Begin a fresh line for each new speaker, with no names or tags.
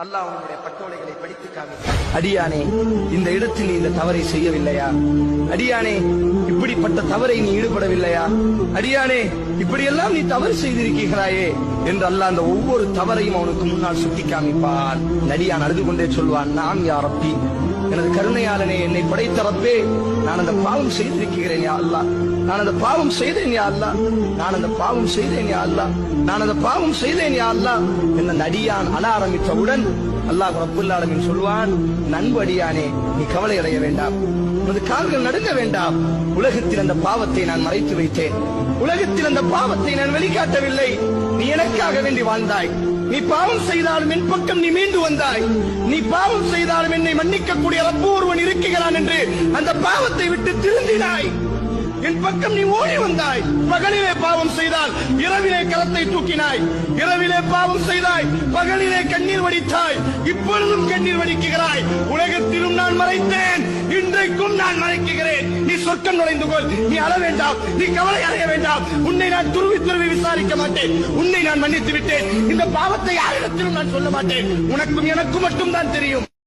அல்லாஹ் உன்னுடைய பட்டோலைகளை படித்து காமித்தார். அடியானே, இந்த இடத்தில் நீ இந்த தவறை செய்யவில்லையா? அடியானே, இப்படிப்பட்ட தவறை நீ ஈடுபடவில்லையா? அடியானே, இப்படியெல்லாம் நீ தவறு செய்திருக்கிறாயே என்று அல்லாஹ் அந்த ஒவ்வொரு தவறையும் அவனுக்கு முன்னால் சுட்டி காமிப்பான். அடியான் அழுது கொண்டே சொல்வான், நாம் யா ரப்பி, எனது கருணையாளனே, என்னை படைத்த ரப்பே, நான் அந்த பாவம் செய்திருக்கிறேன் யா அல்லாஹ், நான் அந்த பாவம் செய்தேன் யா அல்லாஹ், நான் அந்த பாவம் செய்தேன் யா அல்லாஹ், நான் அந்த பாவம் செய்தேன் யா அல்லாஹ் என்ற அடியான் அழ ஆரம்பித்தவுடன் அல்லாஹ் ரப்புல் ஆலமீன் சொல்வான், நண்பு அடியானே, நீ கவலை அடைய வேண்டாம், உனது கால்கள் நடுங்க வேண்டாம். உலகத்தில் அந்த பாவத்தை நான் மறைத்து வைத்தேன், உலகத்தில் அந்த பாவத்தை நான் வெளிக்காட்டவில்லை. நீ எனக்காக வேண்டி வாழ்ந்தாய். நீ பாவம் செய்தாலும் என் பக்கம் நீ மீண்டு வந்தாய். நீ பாவம் செய்தாலும் என்னை மன்னிக்கக்கூடிய ரப்பு ஒருவன் இருக்கிறான் என்று அந்த பாவத்தை விட்டு திருந்தினாய். என் பக்கம் நீ ஓடி வந்தாய். பகலிலே பாவம் செய்தால் இரவிலே கரத்தை தூக்கினாய். இரவிலே பாவம் செய்தாய், பகலிலே கண்ணீர் வடித்தாய். இப்பொழுதும் கண்ணீர் வடிக்கிறாய். உலகத்திலும் நான் மறைத்தேன், இன்றைக்கும் நான் மறைக்கிறேன். நீ சொர்க்கம் நுழைந்து கொள். நீ அழ வேண்டாம், நீ கவலை அடைய வேண்டாம். உன்னை நான் துருவி துருவி விசாரிக்க மாட்டேன். உன்னை நான் மன்னித்து விட்டேன். இந்த பாவத்தை யாரிடத்திலும் நான் சொல்ல மாட்டேன். உனக்கும் எனக்கும் மட்டும் தான் தெரியும்.